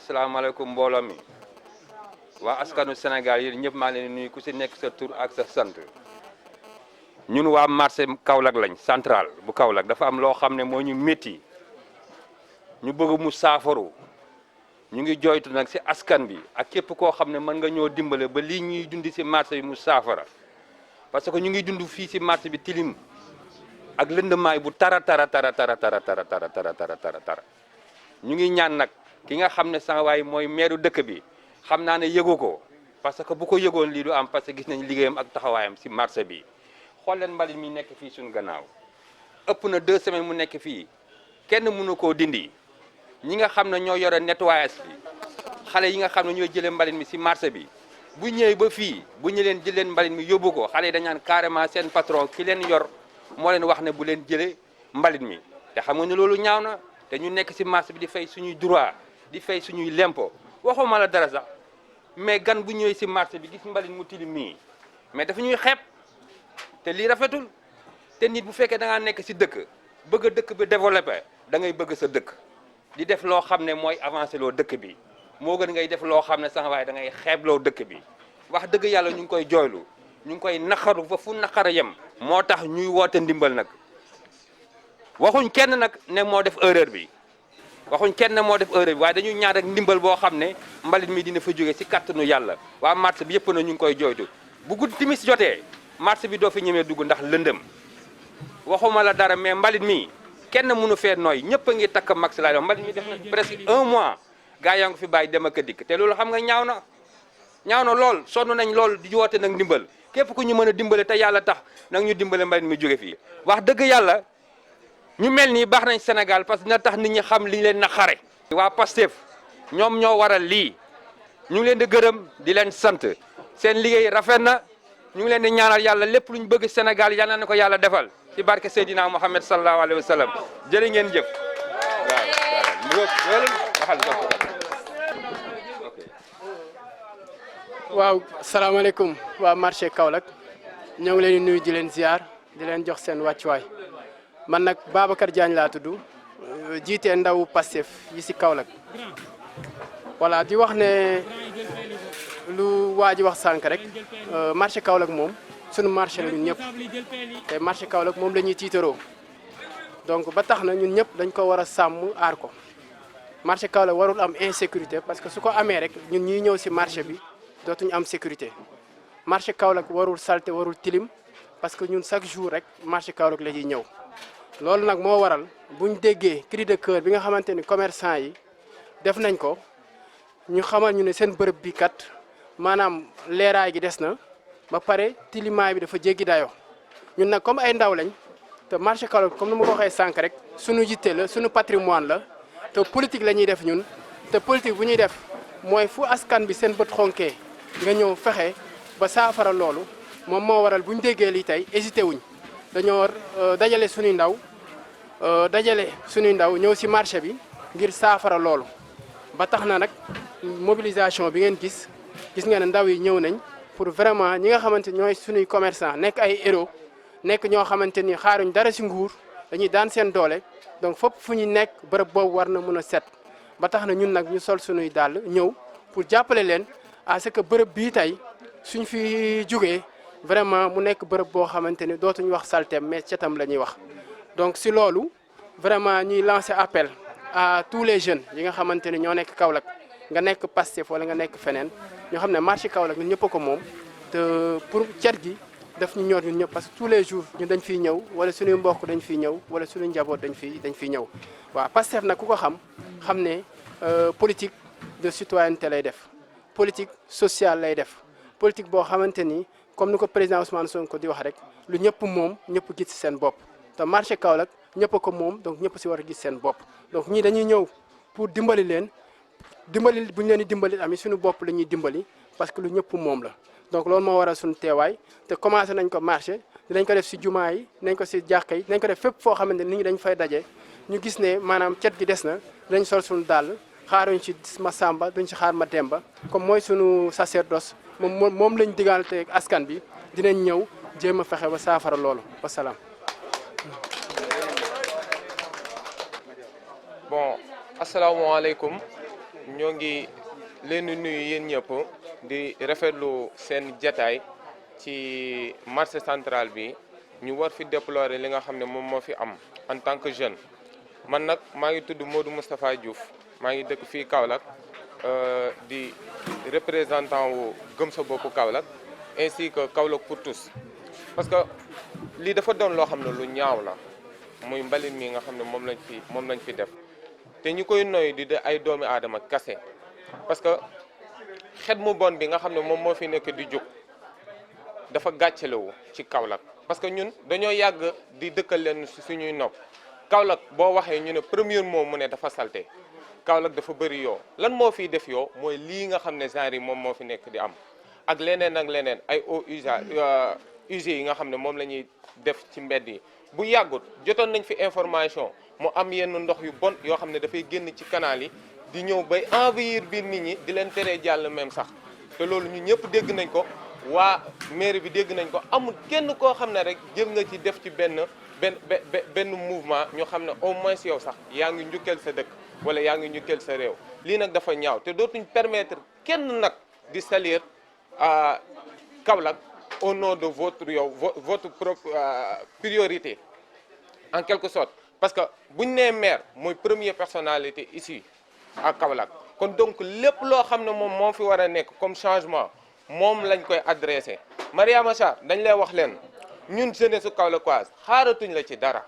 asalaamaaleykum mbooloo mi waa askanu Sénégal yéen ñëpp maa leen nuyu ku si nekk sa tur ak sa sant ñun waa marché Kaolack lañ central bu Kaolack dafa am loo xam ne moo ñu métti ñu bëgg mu saafaru ñu ngi jooytu nag si askan bi ak képp koo xam ne mën nga ñoo dimbale ba lii ñuy dund si marché bi mu saafara parce que ñu ngi dund fii si marché bi tilim ak lëndamaay bu tara ñu ngi ñaan nag ki nga xam ne sama waay mooy meeru dëkk bi xam naa ne yëgu ko parce que bu ko yëgoon lii du am parce que gis nañ liggéeyam ak taxawaayam si marché bi xool leen mbalit mi nekk fii suñu gannaaw ëpp na 2 semaines mu nekk fii kenn mënu koo dindi ñi nga xam ne ñoo yore nettoyage bi xale yi nga xam ne ñooy jëlee mbalit mi si marché bi bu ñëwee ba fii bu ñu leen jëleen mbalit mi yóbbu ko xale yi dañaan carrément seen patron ki leen yor moo leen wax ne bu leen jëlee mbalit mi te xam nga ne loolu ñaaw na te ñu nekk si marché bi di fay suñuy droit di fay suñuy lempo waxuma la dara sax mais gan bu ñëwee si marché bi gis mbalit mu tilim nii mais dafa ñuy xeeb te lii rafetul te nit bu fekkee da ngaa nekk si dëkk bëgg a dëkk bi développé da ngay bëgg sa dëkk di def loo xam ne mooy avancé loo dëkk bi moo gën ngay def loo xam ne sax waaye da ngay xeebloo dëkk bi wax dëgg yàlla ñu ngi koy jooylu ñu ngi koy naqaru fa fu naqara yem moo tax ñuy woote ndimbal nag waxuñ kenn nag ne moo def erreur bi waxuñ kenn moo def erreur bi waaye dañuy ñaan rek ndimbal boo xam ne mbalit mi dina fa jóge si kattanu yàlla waa marché bi yëpp na ñu ngi koy jooytu bu guddi timis jotee marché bi doo fi ñemee dugg ndax lëndëm waxuma la dara mais mbalit mi kenn mënu fee nooy ñëpp a ngi takk max laa mbalit mi def na presque 1 mois gaa yaa ngi fi bàyyi dem ak a dikk te loolu xam nga ñaaw na lool sonn nañ lool di woote nag ndimbal képp ku ñu mën a dimbale te yàlla tax nag ñu dimbale mbalit mi jóge fii wax dëgg yàlla ñu mel nii baax nañ Sénégal parce que na tax nit ñi xam li leen na xare waa Pastef ñoom ñoo waral lii ñu ngi leen di gërëm di leen sant seen liggéey rafet na ñu ngi leen di ñaanal yàlla lépp lu ñu bëgg Sénégal yal na ko yàlla defal ci barke Seydina Muhammad sallallahu alayhi wa sallam jërë ngeen jëf waaw salaamaaleykum waa marché Kaolack ñoo ngi leen di nuyu di leen ziar di leen jox seen wàccuwaay man nag Babacar Diagne laa tudd jiite ndaw Pastef yi si Kaolack voilà di wax ne lu waa ji wax sànq rek marché Kaolack moom sunu marché la ñun ñëpp te marché Kaolack moom la ñuy tiitaroo donc ba tax na ñun ñëpp dañ ko war a sàmm aar ko marché Kaolack warul am insécurité parce que su ko amee rek ñun ñuy ñëw si marché bi dootuñu am sécurité marché Kaolack warul salté warul tilim parce que ñun chaque jour rek marché Kaolack la ñuy ñëw loolu nag moo waral buñ déggee cri de cœur bi nga xamante ni commerçant yi def nañ ko ñu xamal ñu ne seen bërëb bi kat maanaam leeraay gi des na ba pare tilimaay bi dafa jéggi dayoo ñun nag comme ay ndaw lañ te marché Kaolack comme ni ma ko waxee sànq rek suñu yitte la suñu patrimoine la te politique la ñuy def ñun te politique bu ñuy def mooy fu askan bi seen bët xonkee nga ñëw fexe ba saafara loolu moom moo waral bu ñu déggee lii tey hésité wuñ dañoo dajale suñuy ndaw ñëw si marché bi ngir saafara loolu ba tax na nag mobilisation bi ngeen gis nga ne ndaw yi ñëw nañ pour vraiment ñi nga xamante ñooy suñuy commerçant nekk ay héros nekk ñoo xamante ni xaaruñ dara si nguur dañuy daan seen doole donc fépp fu ñu nekk bërëb boobu war na mën a set ba tax na ñun nag ñu sol suñuy dàll ñëw pour jàppale leen à ce que bërëb bii tey suñ fi jógee vraiment mu nekk bërëb boo xamante ni dootuñu wax salteem mais cetam la ñuy wax donc si loolu vraiment ñuy lancer appel à tous les jeunes yi nga xamante ni ñoo nekk Kaolack nga nekk Pastef wala nga nekk feneen ñoo xam ne marché Kaolack ñun ñëpp a ko moom te pour cet gi daf ñu ñor ñun ñëpp parce que tous les jours ñun dañ fiy ñëw wala suñuy mbokk dañ fiy ñëw wala suñuy njaboot dañ fiy ñëw waaw Pastef nag ku ko xam ne politique de citoyenneté lay def politique sociale lay def politique boo xamante ni comme ni ko président Ousmane Sonko di wax rek lu ñëpp moom ñëpp gis ci seen bopp te marché Kaolack ñëpp a ko moom donc ñëpp si war a gis seen bopp donc ñii dañuy ñëw pour dimbali leen dimbali bu ñu leen di dimbali ami suñu bopp la ñuy dimbali parce que lu ñëpp moom la donc loolu moo waral suñu teewaay te commencé nañ ko marché dinañ ko def si jumaa yi dinañ ko si jàkka yi dinañ ko def fépp foo xamante ni nit ñi dañ fay daje ñu gis ne maanaam cet gi des na dinañ sol suñu dàll xaaruñ ci ma Samba duñ ci xaar ma Demba comme mooy sunu sacerdoce moom lañ digante askan bi dinañ ñëw jéem a fexe ba saafara loolu wasalaam. bon asalaamaaleykum ñoo ngi leen di nuyu yéen ñëpp di rafetlu seen jataay ci marché central bi ñu war fi déplorer li nga xam ne moom moo fi am en tant que jeune. man nag maa ngi tudd Modou Moustapha Diouf maa ngi dëkk fii Kaolack di représentant wu Gëm sa bopp Kaolack ainsi que Kaolack pour tous parce que lii dafa doon loo xam ne lu ñaaw la muy mbalit mi nga xam ne moom lañ fi def te ñu koy noy di ay doomi aadama kase parce que xet mu bon bi nga xam ne moom moo fi nekk di jóg dafa gàccelewu ci Kaolack parce que ñun dañoo yàgg di dëkkal leen suñuy nopp Kaolack boo waxee ñu ne premier mot mu ne dafa salte Kaolack dafa bëri yoo lan moo fiy def yoo mooy lii nga xam ne genre yi moom moo fi nekk di am ak leneen ay eaux usées yi nga xam ne moom la ñuy def ci mbedd yi bu yàggut jotoon nañ fi information mu am yenn ndox yu bon yoo xam ne dafay génn ci canal yi di ñëw bay envahir biir nit ñi di leen teree jàll même sax te loolu ñu ñëpp dégg nañ ko waa mairie bi dégg nañ ko amul kenn koo xam ne rek jël nga ci def ci benn mouvement ñu xam ne au moins yow sax yaa ngi njukkeel sa dëkk wala yaa ngi njukkeel sa réew lii nag dafa ñaaw te dootuñ permettre kenn nag di salir Kaolack au nom de votre propre priorité en quelque sorte parce que bu ñu nee maire mooy première personnalité ici à Kaolack kon donc lépp loo xam ne moom moo fi war a nekk comme changement moom lañ koy adressé Mariama Sarr dañ lay wax leen ñun jeunesse su kaolackoise xaaratuñ la ci dara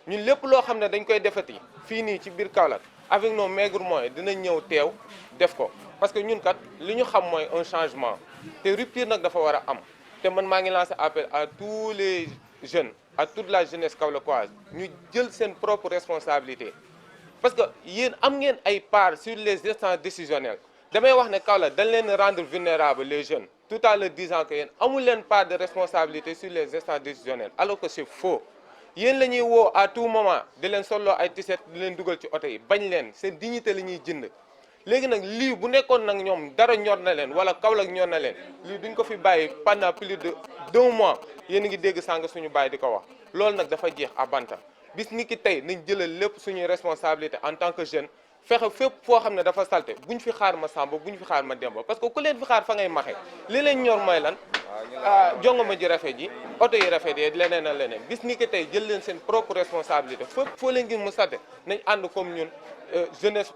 ñun lépp loo xam ne dañ koy defati fii nii ci biir Kaolack avec nos maigres moyens dinañ ñëw teew def ko parce que ñun kat li ñu xam mooy un changement te rupture nag dafa war a am te man maa ngi lancé appel à tous les jeunes à toute la jeunesse kaolackoise ñu jël seen propre responsabilité parce que yéen am ngeen ay part sur les instances décisionnelles damay wax ne Kaolack dañ leen rendre vulnérables les jeunes tout à l'heure disant que yéen amul leen part de responsabilité sur les instances décisionnelles alors que c'est faux yéen la ñuy woo à tout moment di leen solloo ay tiset di leen dugal ci oto yi bañ leen seen dignité la ñuy jënd léegi nag lii bu nekkoon nag ñoom dara ñor na leen wala Kaolack ñor na leen lii duñ ko fi bàyyi pendant plus de 2 mois yéen a ngi dégg sànq suñu bàyyi di ko wax loolu nag dafa jeex à Banta bis ni ki tey nañ jëlal lépp suñuy responsabilité en tant que jeune fexe fépp foo xam ne dafa salte buñ fi xaar ma Samba buñ fi xaar ma Demba parce que ku leen fi xaar fa ngay maxe li leen ñor mooy lan jongoma ji rafet ji oto yi rafet yi leneen a leneen bis ni ki tey jël leen seen propre responsabilité fépp foo leen gis mu salte nañ ànd comme ñun jeunesse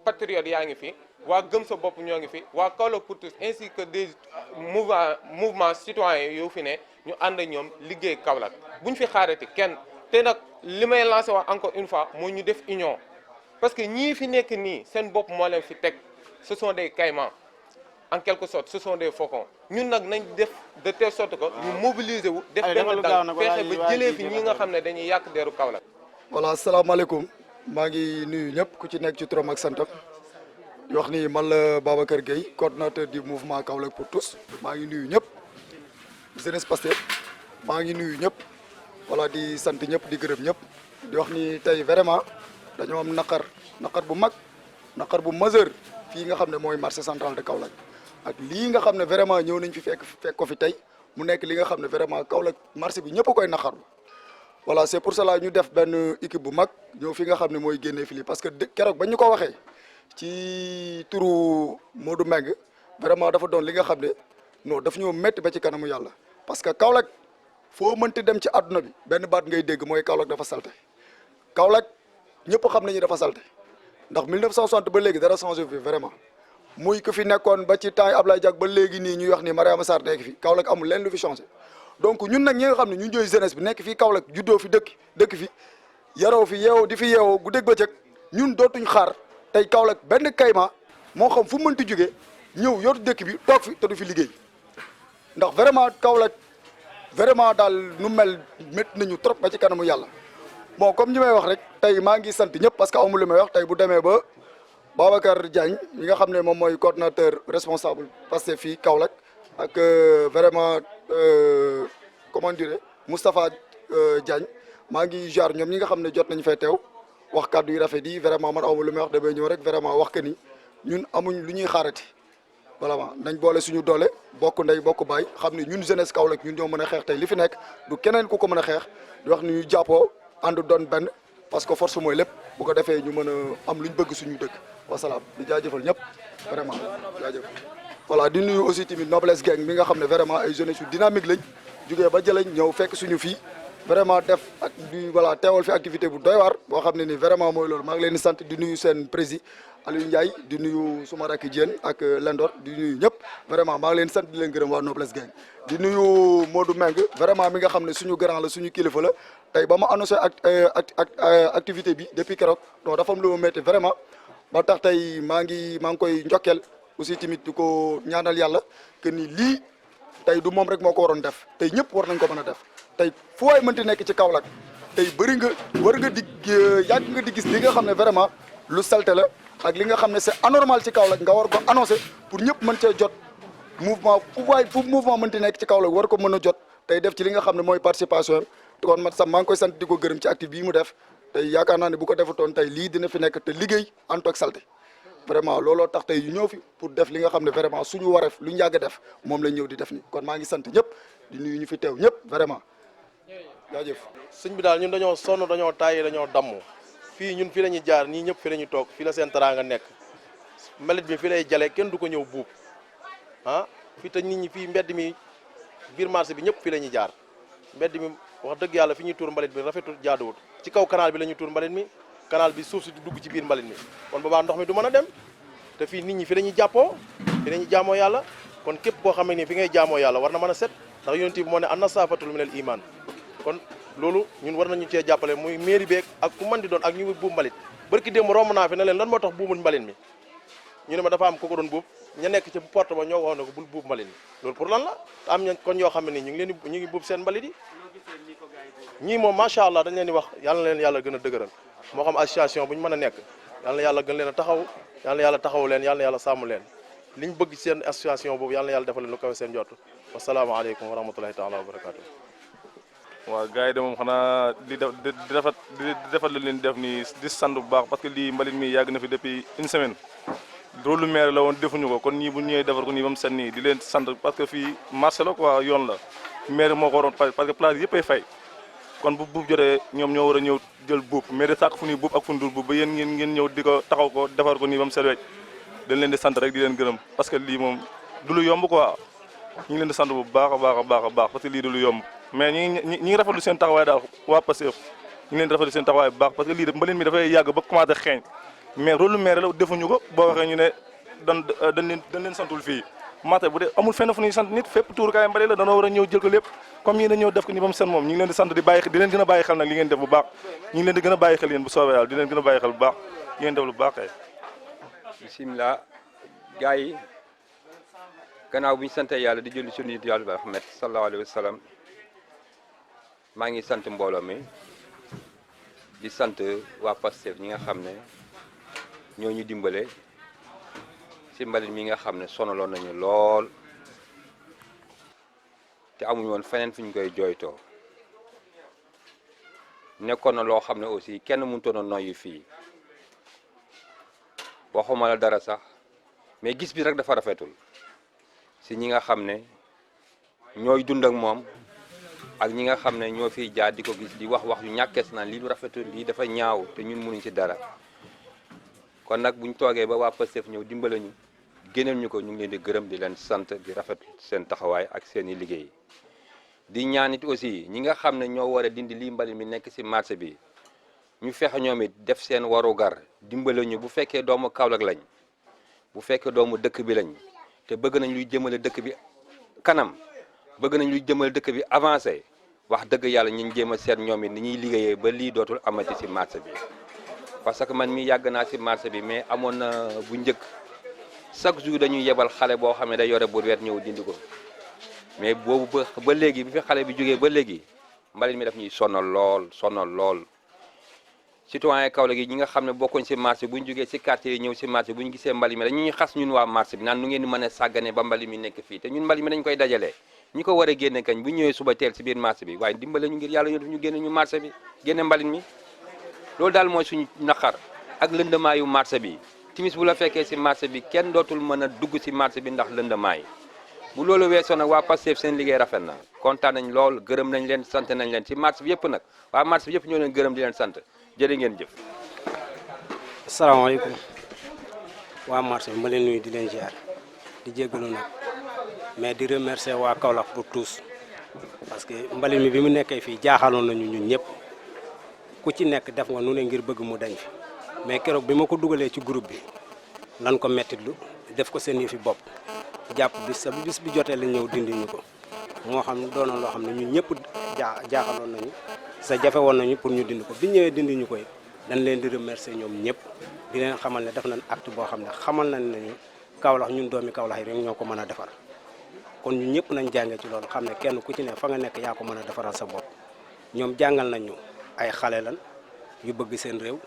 patriote yaa ngi fi waa Gëm sa bopp ñoo ngi fi waa Kaolack pour tous ainsi que des mouvements citoyens yu fi ne ñu ànd ak ñoom liggéey Kaolack buñ fi xaarati kenn te nag li may lancé wax encore une fois mooy ñu def union parce que ñii fi nekk nii seen bopp moo leen fi teg ce sont des caïmans en quelque sorte ce sont des faucons ñun nag nañ def de telle sorte que ñu mobiliser wu def benn dal fexe ba jëlee fi ñi nga xam ne dañuy yàq deru Kaolack. voilà asalaamaaleykum maa ngi nuyu ñëpp ku ci nekk ci turam ak santam di wax ni man la Babacar Gueye coordonnateur du mouvement Kaolack pour tous maa ngi nuyu ñëpp jeunesse Pastef maa ngi nuyu ñëpp voilà di sant ñëpp di gërëm ñëpp di wax ni tey vraiment dañoo am naqar bu mag naqar bu majeur fii nga xam ne mooy marché central de Kaolack ak lii nga xam ne vraiment ñëw nañ fi fekk ko fi tey mu nekk li nga xam ne vraiment Kaolack marché bi ñëpp a koy naqarlu voilà c'est pour cela ñu def benn équipe bu mag ñëw fi nga xam ne mooy génnee fii parce que keroog ba ñu ko waxee ci turu Modou Meng vraiment dafa doon li nga xam ne non daf ñoo métti ba ci kanamu yàlla parce que Kaolack foo mënti dem ci àdduna bi benn baat ngay dégg mooy Kaolack dafa salte Kaolack ñëpp xam nañu dafa salte ndax 1960 ba léegi dara changé fi vraiment muy ku fi nekkoon ba ci temps yi Ablaye Diack ba léegi nii ñuy wax ni Mariama Sarr nekk fi Kaolack amul leen lu fi changé donc ñun nag ñi nga xam ne ñu ñooy jeunesse bi nekk fii Kaolack juddoo fi dëkk fi yaroo fi yeewoo di fi yeewoo gu dégg bëccëg ñun dootuñ xaar tey Kaolack benn kayma moo xam fu mënti jóge ñëw yor dëkk bi toog fi te du fi liggéey ndax vraiment Kaolack vraiment daal nu mel métti nañu trop ba ci kanamu yàlla bon comme ñi may wax rek tey maa ngi sant ñëpp parce que amul li may wax tey bu demee ba Babacar Diagne mi nga xam ne moom mooy coordonnateur responsable Pastef fii Kaolack ak vraiment comment dire Moustapha Diagne maa ngi jaar ñoom ñi nga xam ne jot nañu fay teew wax kàddu yu rafet yi vraiment man amul li may wax damay ñëw rek vraiment wax que ni ñun amuñ lu ñuy xaarati voilà nañ boole suñu doole bokk ndey bokk baay xam ne ñun jeunesse Kaolack ñun ñoo mën a xeex tey li fi nekk du keneen ku ko mën a xeex di wax ni ñu jàppoo ànd doon benn parce que force mooy lépp bu ko defee ñu mën a am lu ñu bëgg suñu dëkk wasalaam di jaajëfal ñëpp vraiment jaajëf. voilà di nuyu aussi tamit Noblesse Gang mi nga xam ne vraiment ay jeunesse yu dynamique lañ jugee ba jëlañ ñëw fekk suñu fii vraiment def ak di voilà teewal fi activité bu doy waar boo xam ne ni vraiment mooy loolu maa ngi leen di sant di nuyu seen président Aliou Ndiaye di nuyu suma rakk Diène ak Lendor di nuyu ñëpp vraiment maa ngi leen di sant di leen gërëm waa Noblesse Gang di nuyu Modou Meng vraiment mi nga xam ne suñu grand la suñu kilifa la tey ba ma annoncé activité bi depuis keroog non dafa am lu ma métti vraiment ba tax tey maa ngi koy njokkeel aussi tamit di ko ñaanal yàlla que ni lii tey du moom rek moo ko waroon def tey ñëpp war nañ ko mën a def tey fu waay mënti nekk ci Kaolack tey bëri nga war nga di yàgg nga di gis li nga xam ne vraiment lu salte la ak li nga xam ne c'est anormal ci Kaolack nga war ko annoncé pour ñëpp mën cee jot mouvement fu mouvement mënti nekk ci Kaolack war ko mën a jot tey def ci li nga xam ne mooy participation kon man sax maa ngi koy sant di ko gërëm ci acte bii mu def tey yaakaar naa ne bu ko defutoon tey lii dina fi nekk te liggéey en tant que salte vraiment looloo tax tey yu ñëw fi pour def li nga xam ne vraiment suñu wareef lu ñu yàgg def moom lañ ñëw di def ni kon maa ngi sant ñëpp di nuyu ñu fi teew ñëpp vraiment jaajëf. sëñ bi daal ñun dañoo sonn dañoo tàyyi dañoo damm fii ñun fi la ñuy jaar ñii ñëpp fi la ñuy toog fii la seen teraanga nekk mbalit bi fi lay jale kenn du ko ñëw buub ah fii te nit ñi fii mbedd mi biir marché bi ñëpp fi la ñuy jaar mbedd mi wax dëgg yàlla fi ñuy tuur mbalit bi rafetul jaaduwut ci kaw canal bi la ñuy tuur mbalit mi canal bi suuf si du dugg ci biir mbalit mi kon boobaa ndox mi du mën a dem te fii nit ñi fi la ñuy jàppoo fi la ñuy jaamoo yàlla kon képp koo xam ne nii fi ngay jaamoo yàlla war na mën a set ndax yonent bi moo ne an-nasaafatul minal iman kon loolu ñun war nañu cee jàppale muy mairie beeg ak ku mën di doon ak ñu buub mbalit barki démb romb naa fi ne leen lan moo tax buumul mbalit mi ñu ne ma dafa am ku ko doon buub ña nekk ci porte ba ñoo waxoon ne ko bul buub mbalit mi loolu pour lan la te am ña kon yoo xam ne nii ñu ngi leen di ñu ngi buub seen mbalit yi ñii moom macha allah dañ leen di wax yàlla na leen yàlla gën a dëgëral moo xam association bu ñu mën a nekk yàlla na yàlla gën leen a taxaw yàlla na yàlla taxaw leen yàlla na yàlla sàmm leen liñ bëgg seen association boobu yàlla na yàlla defal leen lu kawe seen jot wasalaamaaleykum wa rahmatulahi taala wa barakaatu. waaw gars yi de moom xanaa di defal lu leen def nii di sant bu baax parce que lii mbalit mi yàgg na fi depuis une semaine rôle lu maire la woon defuñu ko kon ñii bu ñëwee defar ko nii ba mu set nii di leen sant parce que fii marché la quoi yoon la maire moo ko waroon parce que place yëpp ay fay kon bu buub jotee ñoom ñoo war a ñëw jël buub mais de sàkk fu ñuy buub ak fu ñu dul buub ba yéen ngeen ñëw di ko taxaw ko defar ko nii ba mu set wecc dañ leen di sant rek di leen gërëm parce que lii moom du lu yomb quoi ñu ngi leen di sant bu baax a baax a baax a baax parce que lii du lu yomb mais ñi ngi rafetlu seen taxawaay daal waa Pastef ñu ngi leen di rafetlu seen taxawaay bu baax parce que lii de mbalit mi dafay yàgg ba commencé xeeñ mais rôle lu maire la defuñu ko boo waxee ñu ne dañ leen santul fii mate bu dee amul fenn fu ñuy sant nit fépp tuurukaay mbalit la danoo war a ñëw jël ko lépp comme ñi dañoo def ko ni ba mu seen moom ñu ngi leen di sant di leen gën a bàyyi xel nag li ngeen def bu baax ñu ngi leen di gën a bàyyi xel yéen bu soobee yàlla di leen gën a bàyyi xel bu baax li ngeen def lu baax kay. bisimilah gars yi gannaaw bu ñu sante yàlla di jël suñu yàlla ba Ahmed sallallahu alayhi wa sallam maa ngi sant mbooloo mi di sant waa Pastef ñi nga xam ne ñoo ñu dimbale ci mbalit mi nga xam ne sonaloon nañu lool te amuñu woon feneen fu ñu koy jooytoo nekkoon na loo xam ne aussi kenn mënutoon a noyyi fii waxuma la dara sax mais gis bi rek dafa rafetul si ñi nga xam ne ñooy dund ak moom ak ñi nga xam ne ñoo fiy jaar di ko gis di wax yu ñàkkees naan lii lu rafetul lii dafa ñaaw te ñun mënuñ ci dara kon nag buñ toogee ba waa Pastef ñëw dimbale ñu génneel ñu ko ñu ngi leen di gërëm di leen sant di rafet seen taxawaay ak seen i liggéey di ñaan it aussi ñi nga xam ne ñoo war a dindi lii mbalit mi nekk ci marché bi ñu fexe ñoom it def seen warugar dimbale ñu bu fekkee doomu Kaolack lañ bu fekkee doomu dëkk bi lañ te bëgg nañ luy jëmale dëkk bi kanam bëgg nañ luy jëmale dëkk bi avancé wax dëgg yàlla ñu jéem a seet ñoom it ni ñuy liggéeyee ba lii dootul amati ci marché bi parce que man mi yàgg naa ci marché bi mais amoon na bu njëkk chaque jour dañuy yebal xale boo xam ne day yore brouette ñëw dindi ko mais boobu ba léegi bi fi xale bi jógee ba léegi mbalit mi daf ñuy sonal lool citoyen Kaolack yi ñi nga xam ne bokkuñ ci marché bu ñu jógee ci quartier yi ñëw ci marché bu ñu gisee mbalit mi dañuy xas ñun waa marché bi naan nu ngeen di mën a sàggane ba mbalit mi nekk fii te ñun mbalit mi dañ koy dajalee ñi ko war a génne kañ bu ñëwee suba teel ci biir marché bi waaye dimbale ñu ngir yàlla ñu génne ñu marché bi génne mbalit mi loolu daal mooy suñu naqar ak lëndamaayu marché bi timis bu la fekkee ci marché bi kenn dootul mën a dugg ci marché bi ndax lëndamaay bu loolu weesoo nag waa Pastef seen liggéey rafet na kontaan nañ lool gërëm nañ leen sant nañ leen ci marché bi yëpp nag waa marché bi yëpp ñoo leen gërëm di leen sant jërë ngeen jëf asalaamaaleykum waa marché bi ma leen nuyu di leen ziar di jéggalu nag mais di remercier waa Kaolack pour tous parce que mbalit mi bi mu nekkee fii jaaxaloon nañu ñun ñëpp ku ci nekk def nga nu ne ngir bëgg mu dañ fi mais keroog bi ma ko dugalee ci groupe bi lan ko mettitlu def ko seen yëfi bopp jàpp bis bi jotee la ñëw dindi ñu ko moo xam ne doonoon loo xam ne ñun ñëpp jaaxaloon nañu sa jafe woon nañu pour ñu dindi ko bi ñëwee dindi ñu koy dañ leen di remercier ñoom ñëpp di leen xamal ne def nañ acte boo xam ne xamal nañ ne ñu Kaolack ñun doomi Kaolack yi rek ñoo ko mën a defar kon ñun ñëpp nañ jàngee ci loolu xam ne kenn ku ci ne fa nga nekk yaa ko mën a defaral sa bopp ñoom jàngal nañ ñu ay xale lan yu bëgg seen réew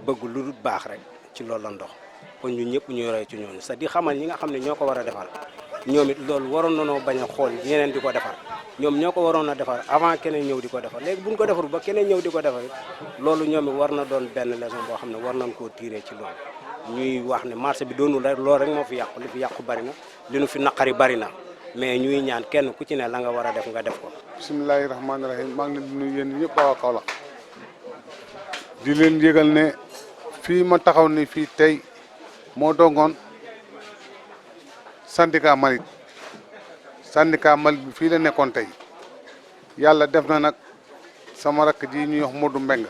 bëgg lu dul baax rek ci loolu la ndox kon ñun ñëpp ñuy roy ci ñooñu sa di xamal ñi nga xam ne ñoo ko war a defar ñoom it loolu waroon nanoo bañ a xool ñeneen di ko defar ñoom ñoo ko waroon a defar avant keneen ñëw di ko defar léegi buñ ko defaru ba keneen ñëw di ko defar loolu ñoom it war na doon benn leçon boo xam ne war nañ koo tiiree ci loolu ñuy wax ne marché bi doonul rek loolu rek moo fi yàqu li fi yàqu bari na li nu fi naqari bari na mais ñuy ñaan kenn ku ci ne la nga war a def nga def ko. bisimilahi rahmaani rahim maa ngi leen di nuyu yéen ñëpp waa Kaolack di leen yëgal ne fii ma taxaw ni fii tey moo dongoon syndicat Malick bi fii la nekkoon tey yàlla def na nag sama rakk ji ñuy wax Modou Mbeng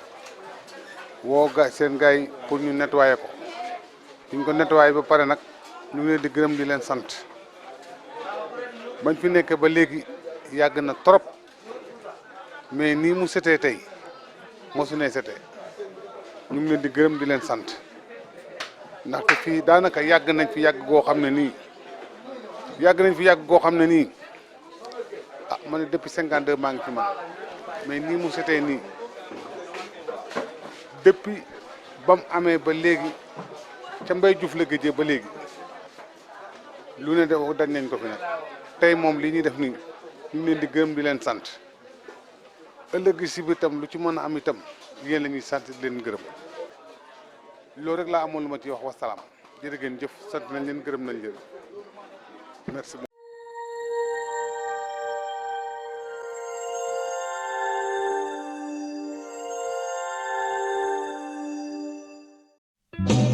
woo seen gars yi pour ñu nettoyer ko ñu ko nettoyer ba pare nag ñu ngi leen di gërëm di leen sant bañ fi nekk ba léegi yàgg na trop mais nii mu setee tey mosu ne setee ñu ngi leen di gërëm di leen sant ndaxte fii daanaka yàgg nañ fi yàgg goo xam ne nii ah ma ne depuis 52 maa ngi fi man mais nii mu setee nii depuis ba mu amee ba léegi ca Mbay Juuf la gëjee ba léegi lu ne def dañ nañ ko fi nag tey moom li ñuy def nii ñu leen di gërëm di leen sant ëllëg si biir itam lu ci mën a am itam yéen la ñuy sant di leen gërëm loolu rek laa amoon lu ma ci wax wasalaam jërë ngeen jëf sant nañ leen gërëm nañ leen merci. Thank you.